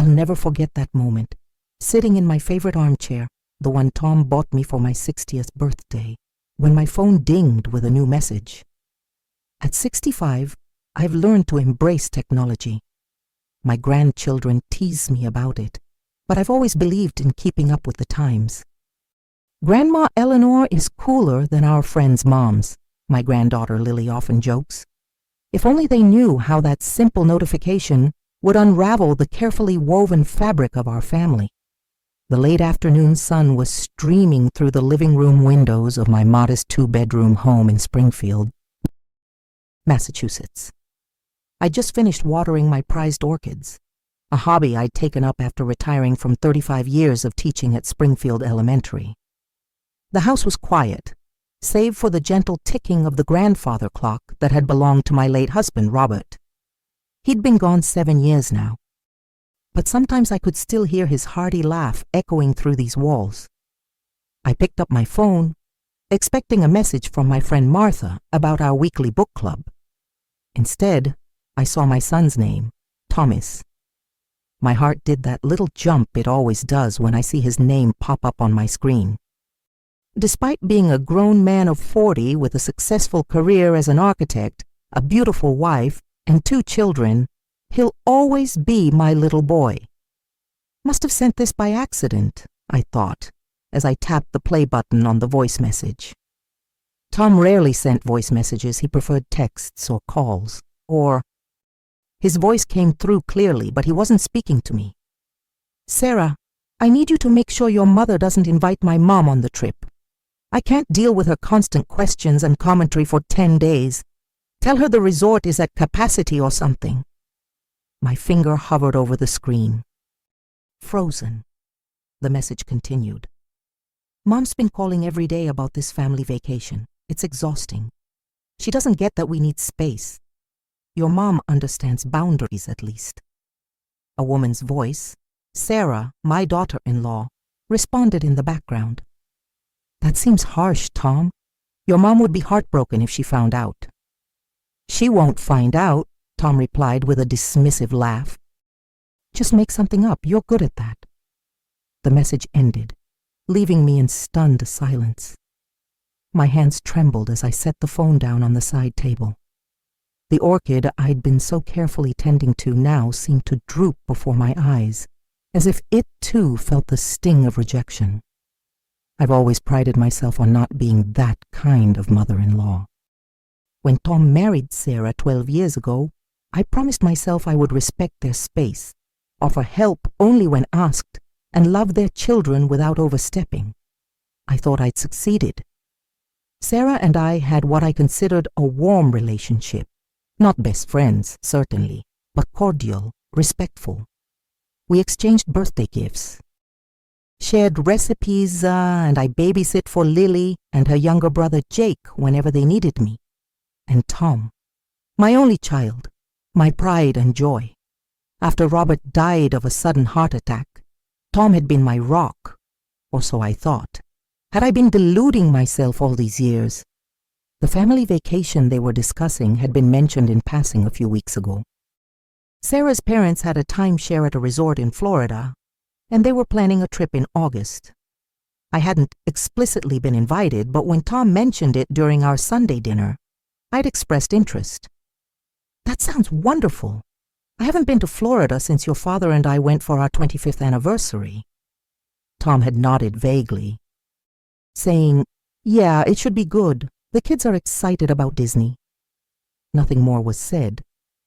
I'll never forget that moment, sitting in my favorite armchair, the one Tom bought me for my 60th birthday, when my phone dinged with a new message. At 65, I've learned to embrace technology. My grandchildren tease me about it, but I've always believed in keeping up with the times. Grandma Eleanor is cooler than our friends' moms, my granddaughter Lily often jokes. If only they knew how that simple notification would unravel the carefully woven fabric of our family. The late afternoon sun was streaming through the living room windows of my modest 2-bedroom home in Springfield, Massachusetts. I'd just finished watering my prized orchids, a hobby I'd taken up after retiring from 35 years of teaching at Springfield Elementary. The house was quiet, save for the gentle ticking of the grandfather clock that had belonged to my late husband, Robert. He'd been gone 7 years now, but sometimes I could still hear his hearty laugh echoing through these walls. I picked up my phone, expecting a message from my friend Martha about our weekly book club. Instead, I saw my son's name, Thomas. My heart did that little jump it always does when I see his name pop up on my screen. Despite being a grown man of 40 with a successful career as an architect, a beautiful wife, and 2 children, he'll always be my little boy. Must have sent this by accident, I thought, as I tapped the play button on the voice message. Tom rarely sent voice messages. He preferred texts or calls, or his voice came through clearly, but he wasn't speaking to me. "Sarah, I need you to make sure your mother doesn't invite my mom on the trip. I can't deal with her constant questions and commentary for 10 days. Tell her the resort is at capacity or something." My finger hovered over the screen. "Frozen." The message continued. "Mom's been calling every day about this family vacation. It's exhausting. She doesn't get that we need space. Your mom understands boundaries, at least." A woman's voice, Sarah, my daughter-in-law, responded in the background. "That seems harsh, Tom. Your mom would be heartbroken if she found out." "She won't find out," Tom replied with a dismissive laugh. "Just make something up. You're good at that." The message ended, leaving me in stunned silence. My hands trembled as I set the phone down on the side table. The orchid I'd been so carefully tending to now seemed to droop before my eyes, as if it too felt the sting of rejection. I've always prided myself on not being that kind of mother-in-law. When Tom married Sarah 12 years ago, I promised myself I would respect their space, offer help only when asked, and love their children without overstepping. I thought I'd succeeded. Sarah and I had what I considered a warm relationship. Not best friends, certainly, but cordial, respectful. We exchanged birthday gifts, shared recipes, and I babysit for Lily and her younger brother Jake whenever they needed me. And Tom, my only child, my pride and joy. After Robert died of a sudden heart attack, Tom had been my rock, or so I thought. Had I been deluding myself all these years? The family vacation they were discussing had been mentioned in passing a few weeks ago. Sarah's parents had a timeshare at a resort in Florida, and they were planning a trip in August. I hadn't explicitly been invited, but when Tom mentioned it during our Sunday dinner, I'd expressed interest. "That sounds wonderful. I haven't been to Florida since your father and I went for our 25th anniversary." Tom had nodded vaguely, saying, "Yeah, it should be good. The kids are excited about Disney." Nothing more was said,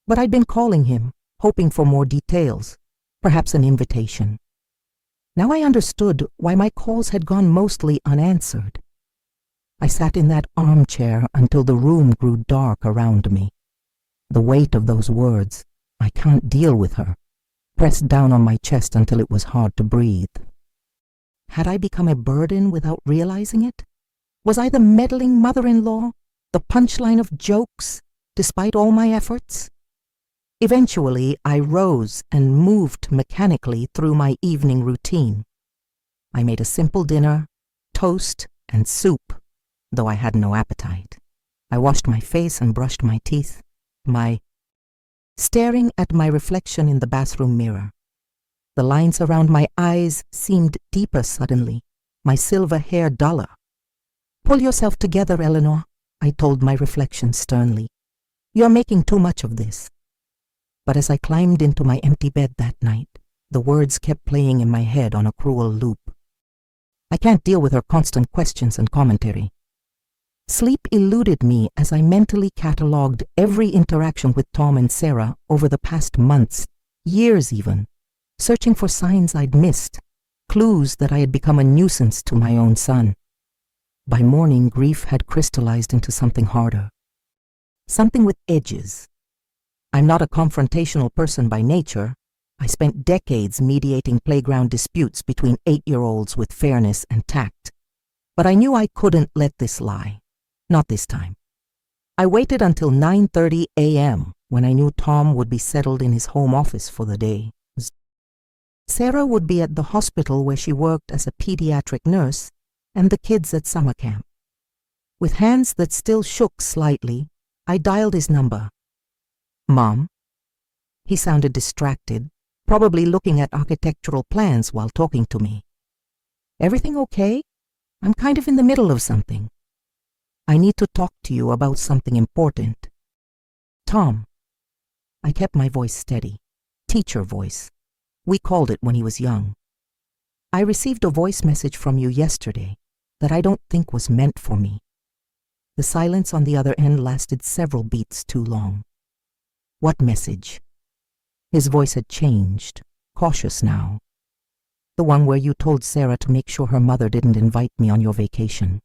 but I'd been calling him, hoping for more details, perhaps an invitation. Now I understood why my calls had gone mostly unanswered. I sat in that armchair until the room grew dark around me. The weight of those words, "I can't deal with her," pressed down on my chest until it was hard to breathe. Had I become a burden without realizing it? Was I the meddling mother-in-law, the punchline of jokes, despite all my efforts? Eventually, I rose and moved mechanically through my evening routine. I made a simple dinner, toast, and soup, though I had no appetite. I washed my face and brushed my teeth, staring at my reflection in the bathroom mirror. The lines around my eyes seemed deeper suddenly, my silver hair duller. "Pull yourself together, Eleanor," I told my reflection sternly. "You're making too much of this." But as I climbed into my empty bed that night, the words kept playing in my head on a cruel loop. I can't deal with her constant questions and commentary. Sleep eluded me as I mentally catalogued every interaction with Tom and Sarah over the past months, years even, searching for signs I'd missed, clues that I had become a nuisance to my own son. By morning, grief had crystallized into something harder. Something with edges. I'm not a confrontational person by nature. I spent decades mediating playground disputes between 8-year-olds with fairness and tact. But I knew I couldn't let this lie. Not this time. I waited until 9:30 a.m. when I knew Tom would be settled in his home office for the day. Sarah would be at the hospital where she worked as a pediatric nurse, and the kids at summer camp. With hands that still shook slightly, I dialed his number. "Mom?" He sounded distracted, probably looking at architectural plans while talking to me. "Everything okay? I'm kind of in the middle of something. I need to talk to you about something important." "Tom." I kept my voice steady. Teacher voice. We called it when he was young. "I received a voice message from you yesterday that I don't think was meant for me." The silence on the other end lasted several beats too long. "What message?" His voice had changed, cautious now. "The one where you told Sarah to make sure her mother didn't invite me on your vacation.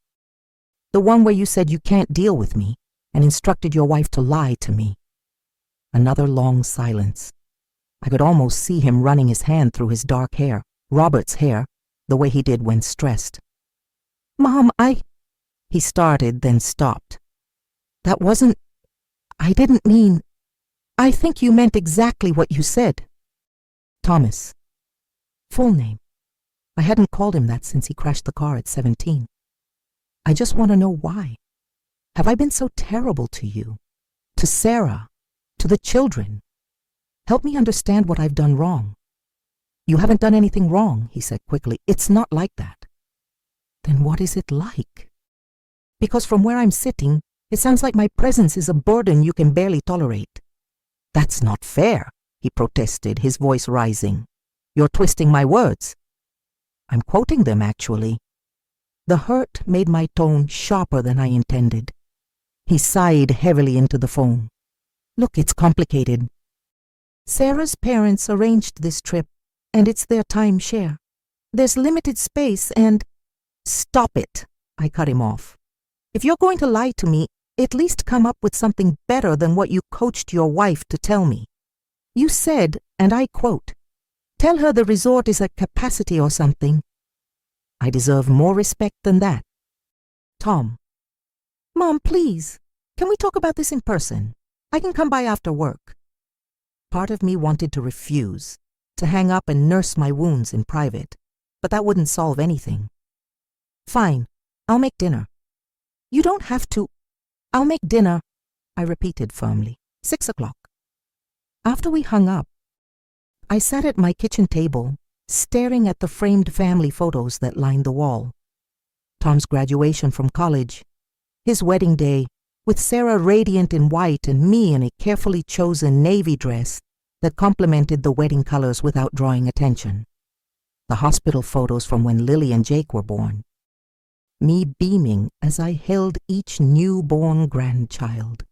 The one where you said you can't deal with me and instructed your wife to lie to me." Another long silence. I could almost see him running his hand through his dark hair, Robert's hair, the way he did when stressed. "Mom, He started, then stopped. I didn't mean... I think you meant exactly what you said." "Thomas." Full name. I hadn't called him that since he crashed the car at 17. "I just want to know why. Have I been so terrible to you? To Sarah? To the children? Help me understand what I've done wrong." "You haven't done anything wrong," he said quickly. "It's not like that." "Then what is it like? Because from where I'm sitting, it sounds like my presence is a burden you can barely tolerate." "That's not fair," he protested, his voice rising. "You're twisting my words." "I'm quoting them, actually." The hurt made my tone sharper than I intended. He sighed heavily into the phone. "Look, it's complicated. Sarah's parents arranged this trip, and it's their timeshare. There's limited space and—" "Stop it," I cut him off. "If you're going to lie to me, at least come up with something better than what you coached your wife to tell me. You said, and I quote, 'Tell her the resort is at capacity or something.' I deserve more respect than that." "Tom." "Mom, please, can we talk about this in person? I can come by after work." Part of me wanted to refuse, to hang up and nurse my wounds in private, but that wouldn't solve anything. "Fine, I'll make dinner." "You don't have to." "I'll make dinner," I repeated firmly. 6 o'clock. After we hung up, I sat at my kitchen table, staring at the framed family photos that lined the wall. Tom's graduation from college, his wedding day, with Sarah radiant in white and me in a carefully chosen navy dress that complemented the wedding colors without drawing attention. The hospital photos from when Lily and Jake were born. Me beaming as I held each newborn grandchild.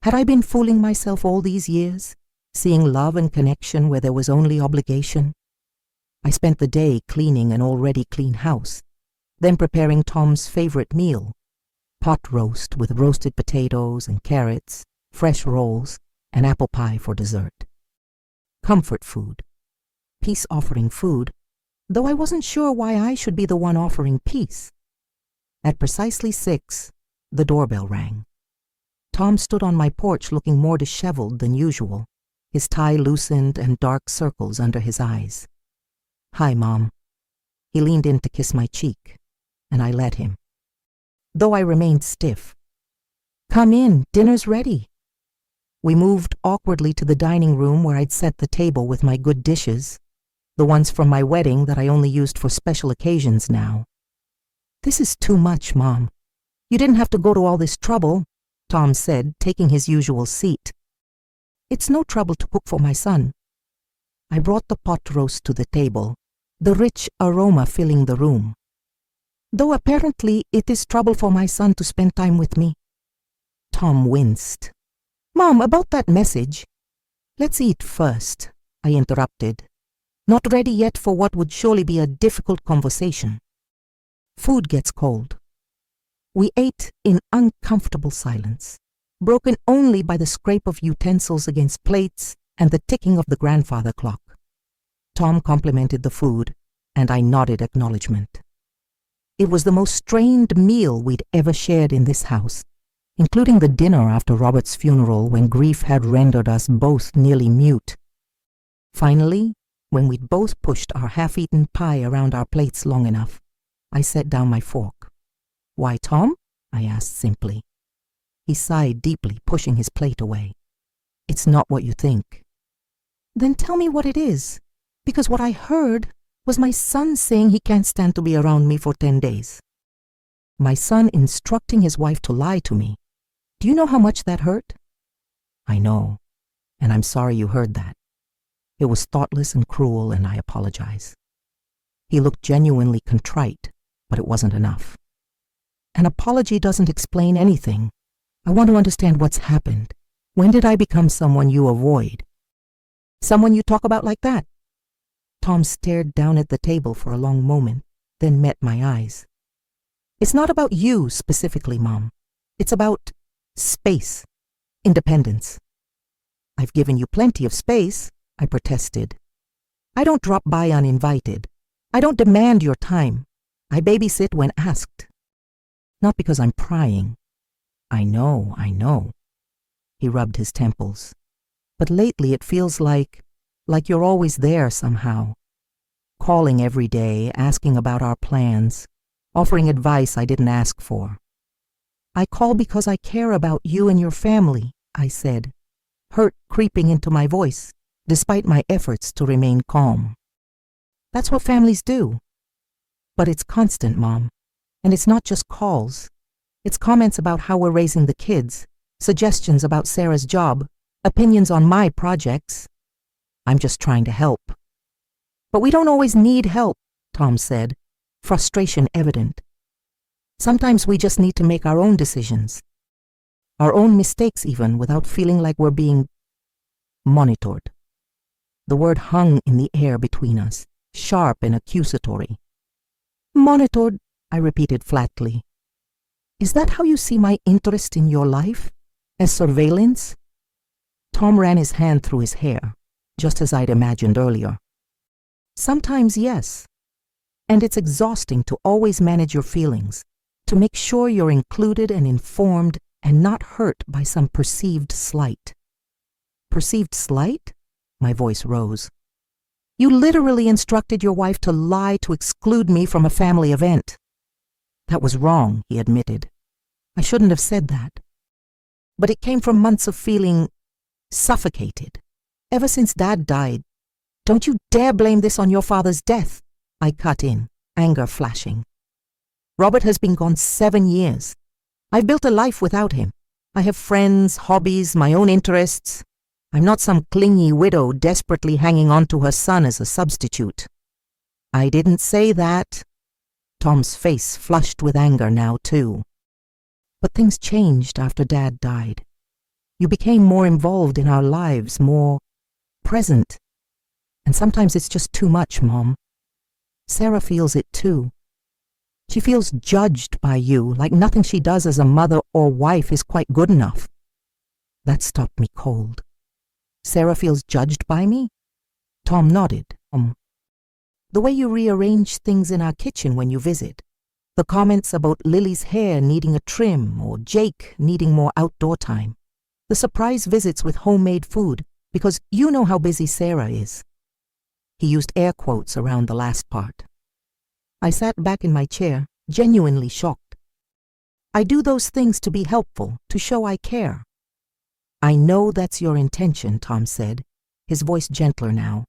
Had I been fooling myself all these years, seeing love and connection where there was only obligation? I spent the day cleaning an already clean house, then preparing Tom's favorite meal, pot roast with roasted potatoes and carrots, fresh rolls, and apple pie for dessert. Comfort food. Peace-offering food, though I wasn't sure why I should be the one offering peace. At precisely 6, the doorbell rang. Tom stood on my porch looking more disheveled than usual, his tie loosened and dark circles under his eyes. "Hi, Mom." He leaned in to kiss my cheek, and I let him, though I remained stiff. "Come in, dinner's ready." We moved awkwardly to the dining room where I'd set the table with my good dishes. the ones from my wedding that I only used for special occasions now. "This is too much, Mom. You didn't have to go to all this trouble," Tom said, taking his usual seat. "It's no trouble to cook for my son." I brought the pot roast to the table, the rich aroma filling the room. "Though apparently it is trouble for my son to spend time with me." Tom winced. "Mom, about that message—" "Let's eat first," I interrupted, not ready yet for what would surely be a difficult conversation. Food gets cold. We ate in uncomfortable silence, broken only by the scrape of utensils against plates and the ticking of the grandfather clock. Tom complimented the food, and I nodded acknowledgement. It was the most strained meal we'd ever shared in this house, including the dinner after Robert's funeral when grief had rendered us both nearly mute. Finally, when we'd both pushed our half-eaten pie around our plates long enough, I set down my fork. "Why, Tom?" I asked simply. He sighed deeply, pushing his plate away. "It's not what you think." "Then tell me what it is, because what I heard was my son saying he can't stand to be around me for 10 days. My son instructing his wife to lie to me. Do you know how much that hurt?" "I know, and I'm sorry you heard that. It was thoughtless and cruel, and I apologize." He looked genuinely contrite, but it wasn't enough. "An apology doesn't explain anything. I want to understand what's happened. When did I become someone you avoid? Someone you talk about like that?" Tom stared down at the table for a long moment, then met my eyes. "It's not about you specifically, Mom. It's about space, independence." "I've given you plenty of space," I protested. "I don't drop by uninvited. I don't demand your time. I babysit when asked." "Not because I'm prying." I know. He rubbed his temples. "But lately it feels like you're always there somehow. Calling every day, asking about our plans, offering advice I didn't ask for." "I call because I care about you and your family," I said, hurt creeping into my voice, despite my efforts to remain calm. "That's what families do." "But it's constant, Mom. And it's not just calls. It's comments about how we're raising the kids, suggestions about Sarah's job, opinions on my projects. I'm just trying to help." "But we don't always need help," Tom said, frustration evident. "Sometimes we just need to make our own decisions, our own mistakes even, without feeling like we're being monitored." The word hung in the air between us, sharp and accusatory. "Monitored," I repeated flatly. "Is that how you see my interest in your life? As surveillance?" Tom ran his hand through his hair, just as I'd imagined earlier. "Sometimes, yes. And it's exhausting to always manage your feelings, to make sure you're included and informed and not hurt by some perceived slight." "Perceived slight?" My voice rose. "You literally instructed your wife to lie to exclude me from a family event." "That was wrong," he admitted. "I shouldn't have said that. But it came from months of feeling suffocated. Ever since Dad died." "Don't you dare blame this on your father's death," I cut in, anger flashing. "Robert has been gone 7 years. I've built a life without him. I have friends, hobbies, my own interests. I'm not some clingy widow desperately hanging on to her son as a substitute." "I didn't say that." Tom's face flushed with anger now, too. "But things changed after Dad died. You became more involved in our lives, more present. And sometimes it's just too much, Mom. Sarah feels it too. She feels judged by you, like nothing she does as a mother or wife is quite good enough." That stopped me cold. "Sarah feels judged by me?" Tom nodded. "The way you rearrange things in our kitchen when you visit. The comments about Lily's hair needing a trim or Jake needing more outdoor time. The surprise visits with homemade food, because you know how busy Sarah is." He used air quotes around the last part. I sat back in my chair, genuinely shocked. "I do those things to be helpful, to show I care." "I know that's your intention," Tom said, his voice gentler now.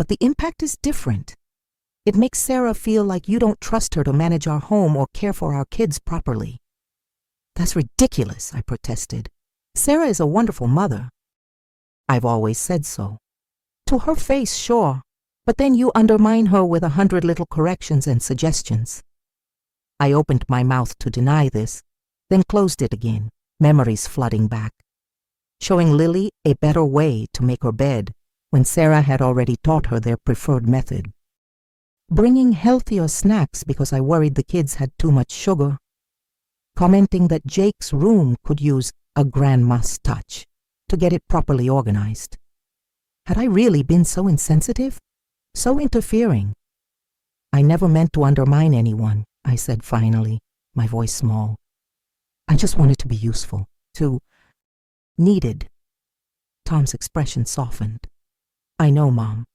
but the impact is different. It makes Sarah feel like you don't trust her to manage our home or care for our kids properly. That's ridiculous, I protested. Sarah is a wonderful mother. I've always said so. To her face, sure, but then you undermine her with 100 little corrections and suggestions. I opened my mouth to deny this, then closed it again, memories flooding back, showing Lily a better way to make her bed when Sarah had already taught her their preferred method. Bringing healthier snacks because I worried the kids had too much sugar. Commenting that Jake's room could use a grandma's touch to get it properly organized. Had I really been so insensitive? So interfering? I never meant to undermine anyone, I said finally, my voice small. I just wanted to be useful, needed. Tom's expression softened. I know, Mom.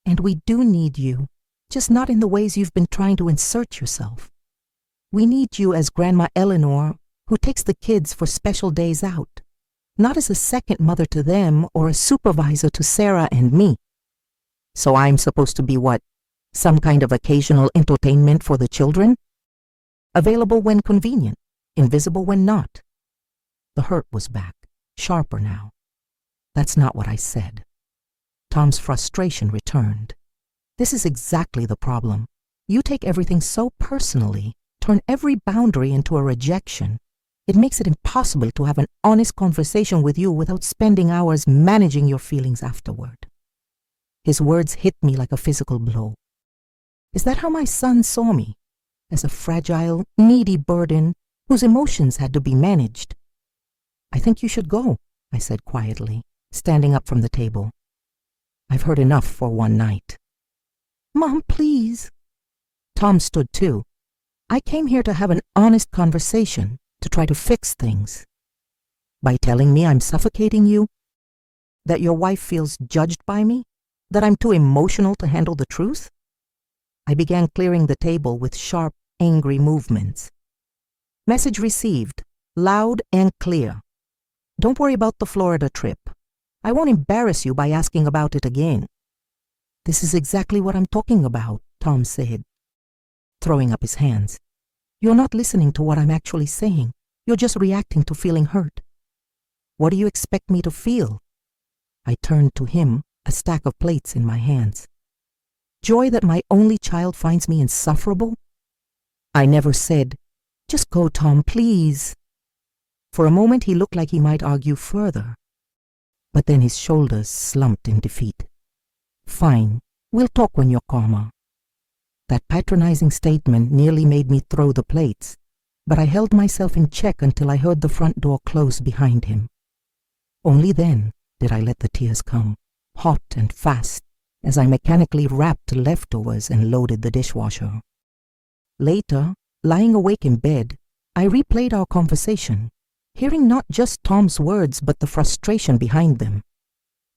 And we do need you, just not in the ways you've been trying to insert yourself. We need you as Grandma Eleanor, who takes the kids for special days out, not as a second mother to them or a supervisor to Sarah and me. So I'm supposed to be what? Some kind of occasional entertainment for the children? Available when convenient, invisible when not. The hurt was back, sharper now. That's not what I said. Tom's frustration returned. This is exactly the problem. You take everything so personally, turn every boundary into a rejection. It makes it impossible to have an honest conversation with you without spending hours managing your feelings afterward. His words hit me like a physical blow. Is that how my son saw me? As a fragile, needy burden whose emotions had to be managed? I think you should go, I said quietly, standing up from the table. I've heard enough for one night. Mom, please. Tom stood too. I came here to have an honest conversation, to try to fix things. By telling me I'm suffocating you? That your wife feels judged by me? That I'm too emotional to handle the truth? I began clearing the table with sharp, angry movements. Message received, loud and clear. Don't worry about the Florida trip. I won't embarrass you by asking about it again. This is exactly what I'm talking about, Tom said, throwing up his hands. You're not listening to what I'm actually saying. You're just reacting to feeling hurt. What do you expect me to feel? I turned to him, a stack of plates in my hands. Joy that my only child finds me insufferable? I never said, just go, Tom, please. For a moment he looked like he might argue further, but then his shoulders slumped in defeat. Fine, we'll talk when you're calmer. That patronizing statement nearly made me throw the plates, but I held myself in check until I heard the front door close behind him. Only then did I let the tears come, hot and fast, as I mechanically wrapped leftovers and loaded the dishwasher. Later, lying awake in bed, I replayed our conversation, hearing not just Tom's words but the frustration behind them.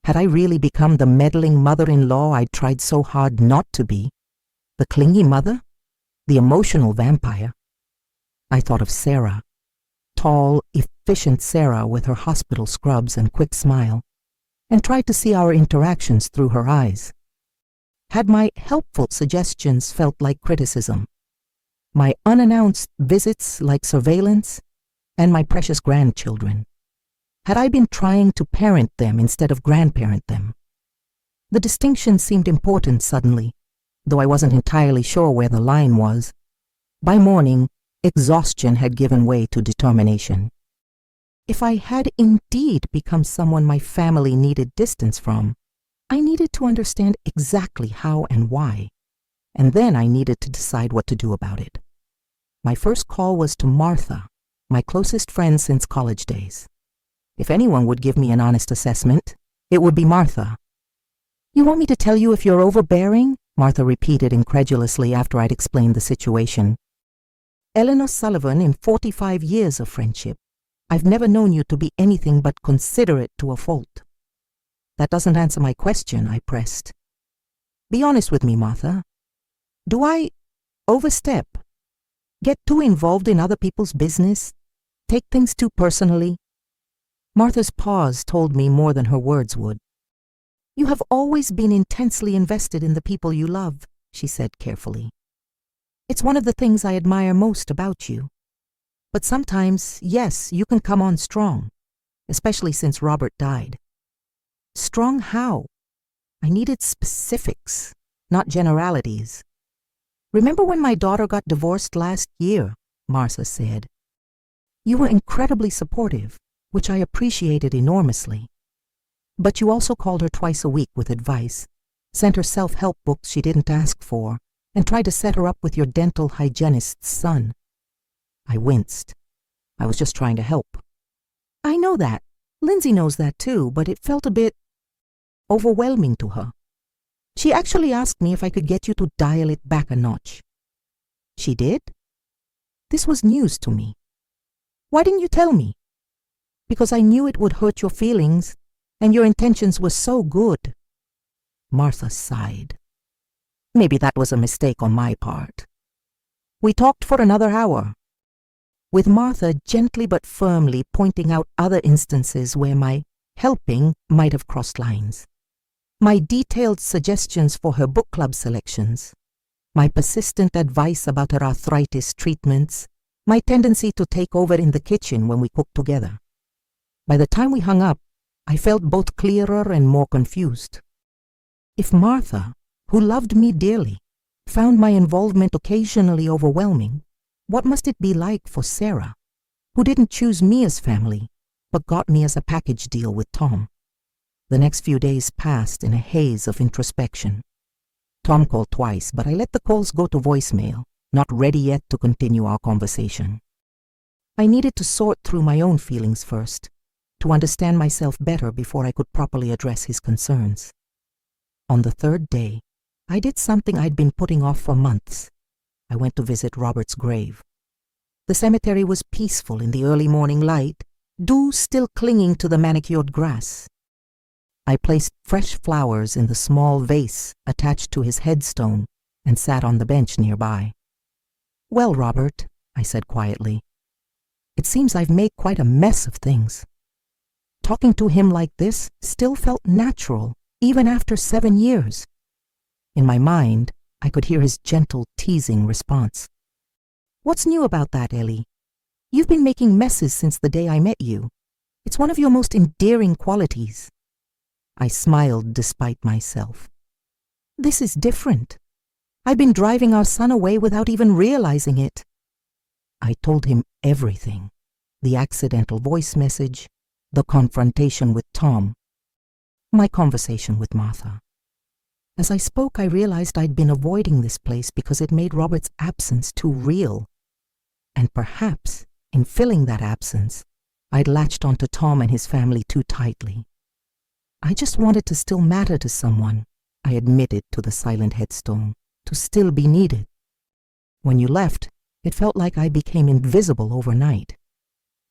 Had I really become the meddling mother-in-law I'd tried so hard not to be? The clingy mother? The emotional vampire? I thought of Sarah, tall, efficient Sarah with her hospital scrubs and quick smile, and tried to see our interactions through her eyes. Had my helpful suggestions felt like criticism? My unannounced visits like surveillance? And my precious grandchildren? Had I been trying to parent them instead of grandparent them? The distinction seemed important suddenly, though I wasn't entirely sure where the line was. By morning, exhaustion had given way to determination. If I had indeed become someone my family needed distance from, I needed to understand exactly how and why, and then I needed to decide what to do about it. My first call was to Martha, my closest friend since college days. If anyone would give me an honest assessment, it would be Martha. You want me to tell you if you're overbearing? Martha repeated incredulously after I'd explained the situation. Eleanor Sullivan, in 45 years of friendship, I've never known you to be anything but considerate to a fault. That doesn't answer my question, I pressed. Be honest with me, Martha. Do I overstep? Get too involved in other people's business? Take things too personally? Martha's pause told me more than her words would. You have always been intensely invested in the people you love, she said carefully. It's one of the things I admire most about you. But sometimes, yes, you can come on strong, especially since Robert died. Strong how? I needed specifics, not generalities. Remember when my daughter got divorced last year? Martha said. You were incredibly supportive, which I appreciated enormously. But you also called her twice a week with advice, sent her self-help books she didn't ask for, and tried to set her up with your dental hygienist's son. I winced. I was just trying to help. I know that. Lindsay knows that too, but it felt a bit overwhelming to her. She actually asked me if I could get you to dial it back a notch. She did? This was news to me. Why didn't you tell me? Because I knew it would hurt your feelings, and your intentions were so good. Martha sighed. Maybe that was a mistake on my part. We talked for another hour, with Martha gently but firmly pointing out other instances where my helping might have crossed lines. My detailed suggestions for her book club selections, my persistent advice about her arthritis treatments, my tendency to take over in the kitchen when we cooked together. By the time we hung up, I felt both clearer and more confused. If Martha, who loved me dearly, found my involvement occasionally overwhelming, what must it be like for Sarah, who didn't choose me as family, but got me as a package deal with Tom? The next few days passed in a haze of introspection. Tom called twice, but I let the calls go to voicemail, not ready yet to continue our conversation. I needed to sort through my own feelings first, to understand myself better before I could properly address his concerns. On the third day, I did something I'd been putting off for months. I went to visit Robert's grave. The cemetery was peaceful in the early morning light, dew still clinging to the manicured grass. I placed fresh flowers in the small vase attached to his headstone and sat on the bench nearby. Well, Robert, I said quietly, it seems I've made quite a mess of things. Talking to him like this still felt natural, even after 7 years. In my mind, I could hear his gentle, teasing response. What's new about that, Ellie? You've been making messes since the day I met you. It's one of your most endearing qualities. I smiled despite myself. This is different. I've been driving our son away without even realizing it. I told him everything. The accidental voice message, the confrontation with Tom, my conversation with Martha. As I spoke, I realized I'd been avoiding this place because it made Robert's absence too real. And perhaps, in filling that absence, I'd latched onto Tom and his family too tightly. I just wanted to still matter to someone, I admitted to the silent headstone, to still be needed. When you left, it felt like I became invisible overnight.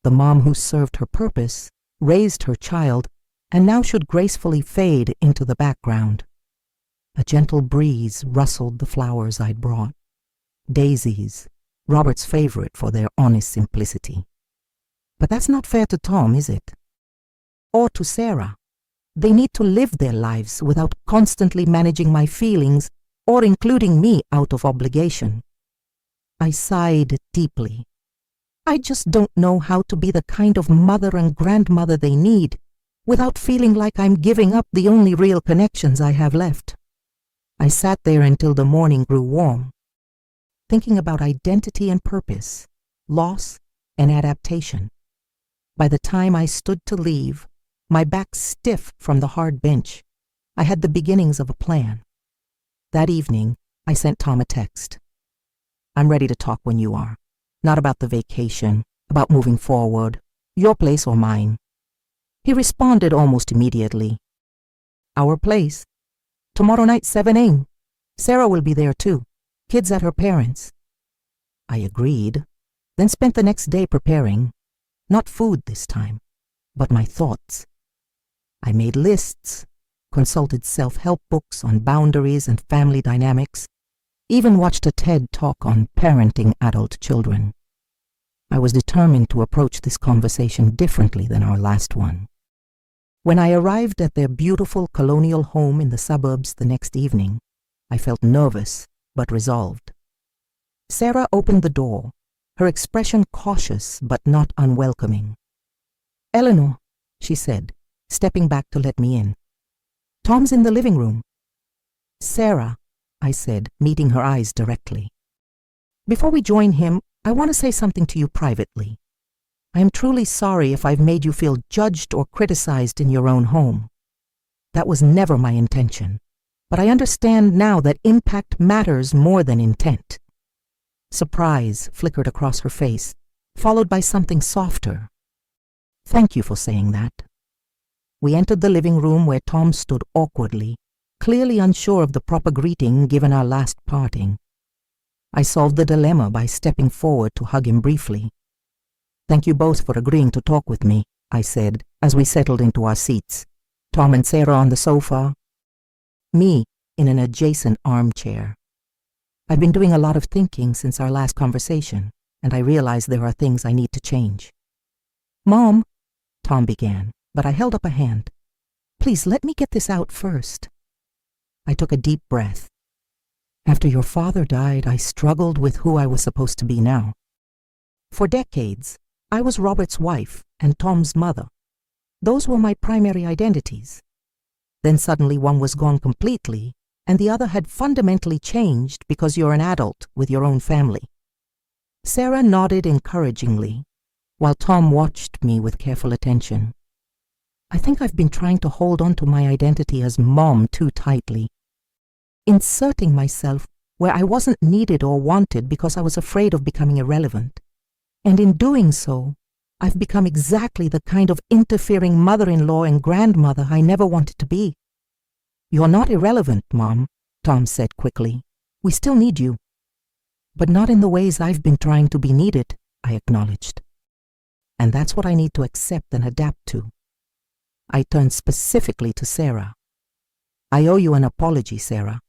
The mom who served her purpose, raised her child, and now should gracefully fade into the background. A gentle breeze rustled the flowers I'd brought. Daisies, Robert's favorite for their honest simplicity. But that's not fair to Tom, is it? Or to Sarah. They need to live their lives without constantly managing my feelings or including me out of obligation. I sighed deeply. I just don't know how to be the kind of mother and grandmother they need without feeling like I'm giving up the only real connections I have left. I sat there until the morning grew warm, thinking about identity and purpose, loss and adaptation. By the time I stood to leave, my back stiff from the hard bench, I had the beginnings of a plan. That evening, I sent Tom a text. I'm ready to talk when you are. Not about the vacation, about moving forward, your place or mine. He responded almost immediately. Our place. Tomorrow night, 7 a.m. Sarah will be there too. Kids at her parents'. I agreed, then spent the next day preparing. Not food this time, but my thoughts. I made lists, consulted self-help books on boundaries and family dynamics, even watched a TED talk on parenting adult children. I was determined to approach this conversation differently than our last one. When I arrived at their beautiful colonial home in the suburbs the next evening, I felt nervous but resolved. Sarah opened the door, her expression cautious but not unwelcoming. "Eleanor," she said, stepping back to let me in. "Tom's in the living room." "Sarah," I said, meeting her eyes directly. "Before we join him, I want to say something to you privately. I am truly sorry if I've made you feel judged or criticized in your own home. That was never my intention, but I understand now that impact matters more than intent." Surprise flickered across her face, followed by something softer. "Thank you for saying that." We entered the living room where Tom stood awkwardly, clearly unsure of the proper greeting given our last parting. I solved the dilemma by stepping forward to hug him briefly. "Thank you both for agreeing to talk with me," I said, as we settled into our seats, Tom and Sarah on the sofa, me in an adjacent armchair. I've been doing a lot of thinking since our last conversation, and I realize there are things I need to change. "Mom," Tom began, but I held up a hand. "Please let me get this out first." I took a deep breath. After your father died, I struggled with who I was supposed to be now. For decades, I was Robert's wife and Tom's mother. Those were my primary identities. Then suddenly one was gone completely, and the other had fundamentally changed because you're an adult with your own family. Sarah nodded encouragingly, while Tom watched me with careful attention. I think I've been trying to hold on to my identity as mom too tightly, inserting myself where I wasn't needed or wanted because I was afraid of becoming irrelevant. And in doing so, I've become exactly the kind of interfering mother-in-law and grandmother I never wanted to be. "You're not irrelevant, Mom," Tom said quickly. "We still need you." "But not in the ways I've been trying to be needed," I acknowledged. "And that's what I need to accept and adapt to." I turned specifically to Sarah. "I owe you an apology, Sarah.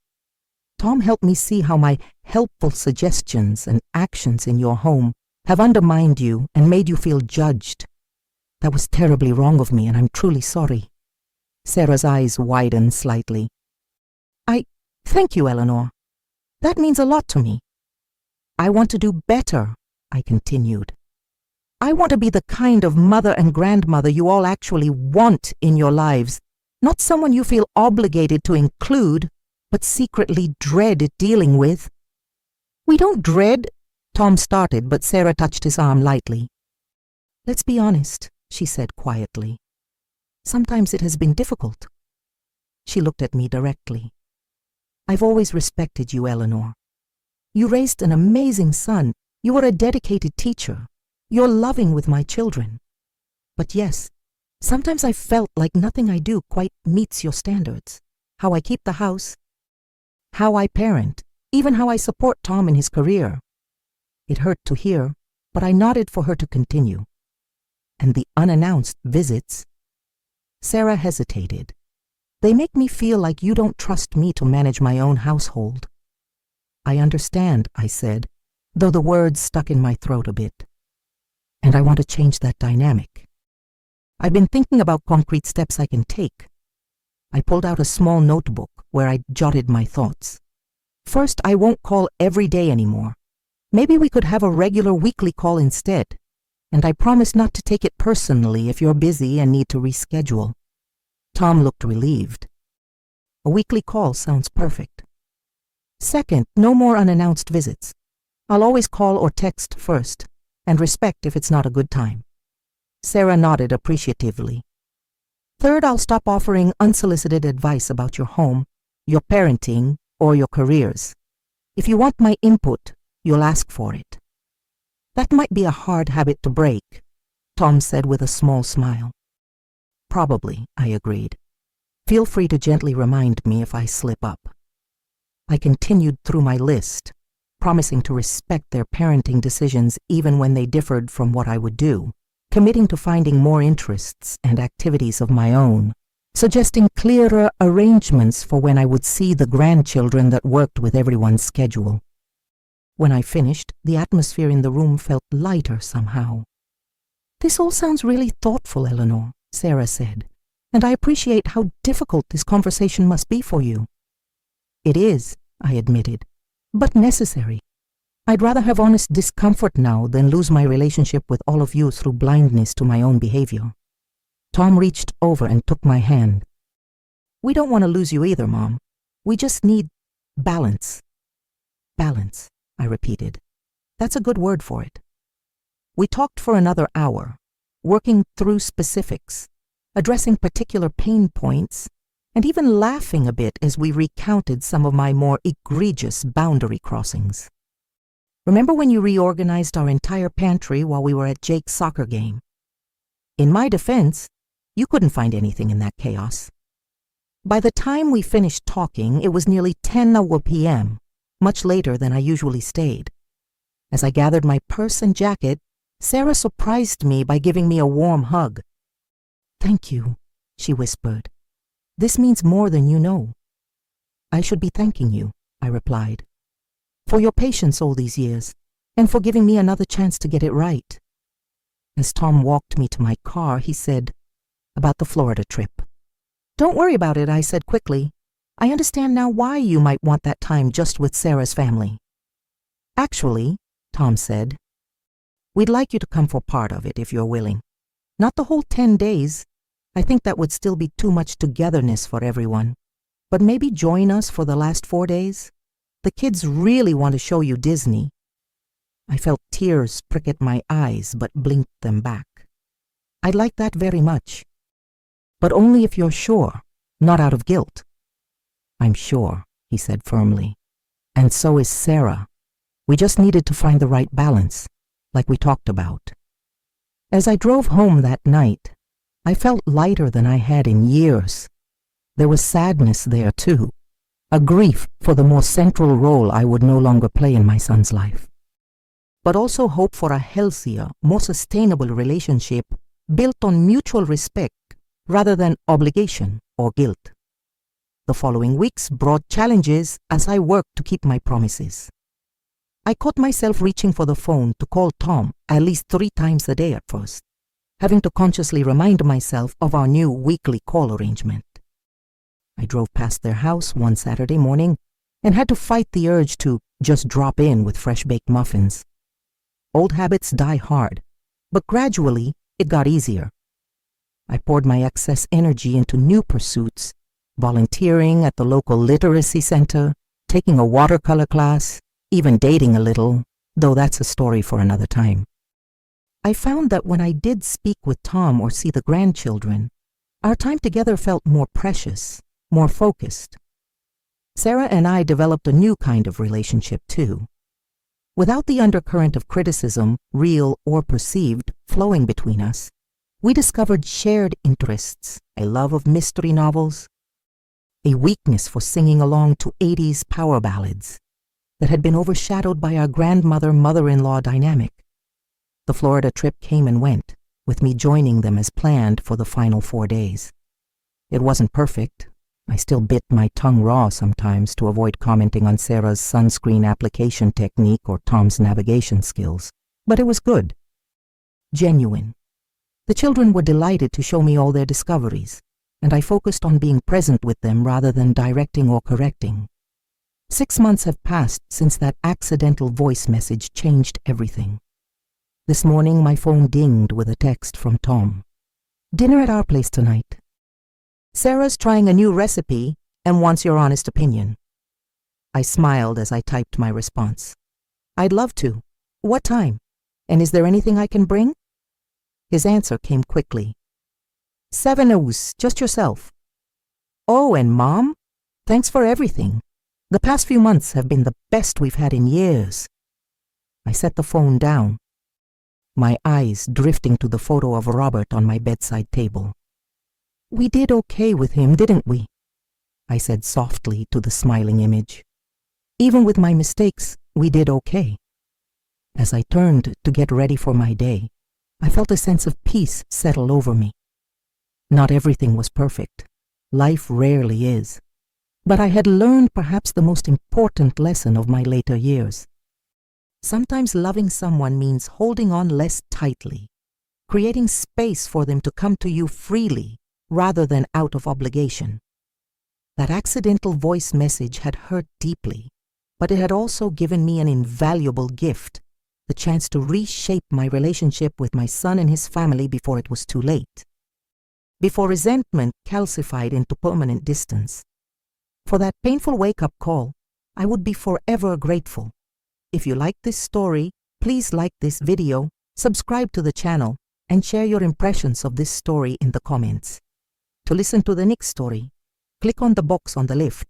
Tom helped me see how my helpful suggestions and actions in your home have undermined you and made you feel judged. That was terribly wrong of me, and I'm truly sorry." Sarah's eyes widened slightly. Thank you, Eleanor. That means a lot to me. I want to do better," I continued. "I want to be the kind of mother and grandmother you all actually want in your lives, not someone you feel obligated to include, but secretly dread dealing with." "We don't dread," Tom started, but Sarah touched his arm lightly. "Let's be honest," she said quietly. "Sometimes it has been difficult." She looked at me directly. "I've always respected you, Eleanor. You raised an amazing son. You were a dedicated teacher. You're loving with my children. But yes, sometimes I felt like nothing I do quite meets your standards. How I keep the house, how I parent, even how I support Tom in his career." It hurt to hear, but I nodded for her to continue. "And the unannounced visits?" Sarah hesitated. "They make me feel like you don't trust me to manage my own household." "I understand," I said, though the words stuck in my throat a bit. "And I want to change that dynamic. I've been thinking about concrete steps I can take." I pulled out a small notebook where I jotted my thoughts. "First, I won't call every day anymore. Maybe we could have a regular weekly call instead. And I promise not to take it personally if you're busy and need to reschedule." Tom looked relieved. "A weekly call sounds perfect." "Second, no more unannounced visits. I'll always call or text first, and respect if it's not a good time." Sarah nodded appreciatively. "Third, I'll stop offering unsolicited advice about your home, your parenting, or your careers. If you want my input, you'll ask for it." "That might be a hard habit to break," Tom said with a small smile. "Probably," I agreed. "Feel free to gently remind me if I slip up." I continued through my list, promising to respect their parenting decisions even when they differed from what I would do, committing to finding more interests and activities of my own, suggesting clearer arrangements for when I would see the grandchildren that worked with everyone's schedule. When I finished, the atmosphere in the room felt lighter somehow. "This all sounds really thoughtful, Eleanor," Sarah said, and I appreciate how difficult this conversation must be for you." "It is," I admitted, "but necessary. I'd rather have honest discomfort now than lose my relationship with all of you through blindness to my own behavior." Tom reached over and took my hand. "We don't want to lose you either, Mom. We just need balance." "Balance," I repeated. "That's a good word for it." We talked for another hour, working through specifics, addressing particular pain points, and even laughing a bit as we recounted some of my more egregious boundary crossings. "Remember when you reorganized our entire pantry while we were at Jake's soccer game? In my defense, you couldn't find anything in that chaos." By the time we finished talking, it was nearly 10 p.m., much later than I usually stayed. As I gathered my purse and jacket, Sarah surprised me by giving me a warm hug. "Thank you," she whispered. "This means more than you know." "I should be thanking you," I replied, "for your patience all these years, and for giving me another chance to get it right." As Tom walked me to my car, he said, "About the Florida trip." "Don't worry about it," I said quickly. "I understand now why you might want that time just with Sarah's family." "Actually," Tom said, "we'd like you to come for part of it if you're willing. Not the whole 10 days. I think that would still be too much togetherness for everyone. But maybe join us for the last 4 days. The kids really want to show you Disney." I felt tears prick at my eyes, but blinked them back. "I'd like that very much. But only if you're sure, not out of guilt." "I'm sure," he said firmly. "And so is Sarah. We just needed to find the right balance, like we talked about." As I drove home that night, I felt lighter than I had in years. There was sadness there, too, a grief for the more central role I would no longer play in my son's life, but also hope for a healthier, more sustainable relationship built on mutual respect rather than obligation or guilt. The following weeks brought challenges as I worked to keep my promises. I caught myself reaching for the phone to call Tom at least 3 times a day at first, having to consciously remind myself of our new weekly call arrangement. I drove past their house one Saturday morning and had to fight the urge to just drop in with fresh-baked muffins. Old habits die hard, but gradually it got easier. I poured my excess energy into new pursuits, volunteering at the local literacy center, taking a watercolor class, even dating a little, though that's a story for another time. I found that when I did speak with Tom or see the grandchildren, our time together felt more precious, more focused. Sarah and I developed a new kind of relationship too. Without the undercurrent of criticism, real or perceived, flowing between us, we discovered shared interests, a love of mystery novels, a weakness for singing along to 80s power ballads that had been overshadowed by our grandmother-mother-in-law dynamic. The Florida trip came and went, with me joining them as planned for the final 4 days. It wasn't perfect. I still bit my tongue raw sometimes to avoid commenting on Sarah's sunscreen application technique or Tom's navigation skills, but it was good. Genuine. The children were delighted to show me all their discoveries, and I focused on being present with them rather than directing or correcting. 6 months have passed since that accidental voice message changed everything. This morning my phone dinged with a text from Tom. "Dinner at our place tonight. Sarah's trying a new recipe and wants your honest opinion." I smiled as I typed my response. "I'd love to. What time? And is there anything I can bring?" His answer came quickly. "7 hours, just yourself." "Oh, and Mom? Thanks for everything. The past few months have been the best we've had in years." I set the phone down, my eyes drifting to the photo of Robert on my bedside table. "We did okay with him, didn't we?" I said softly to the smiling image. "Even with my mistakes, we did okay." As I turned to get ready for my day, I felt a sense of peace settle over me. Not everything was perfect. Life rarely is. But I had learned perhaps the most important lesson of my later years. Sometimes loving someone means holding on less tightly, creating space for them to come to you freely, rather than out of obligation. That accidental voice message had hurt deeply, but it had also given me an invaluable gift, the chance to reshape my relationship with my son and his family before it was too late, before resentment calcified into permanent distance. For that painful wake-up call, I would be forever grateful. If you like this story, please like this video, subscribe to the channel, and share your impressions of this story in the comments. To listen to the next story, click on the box on the left.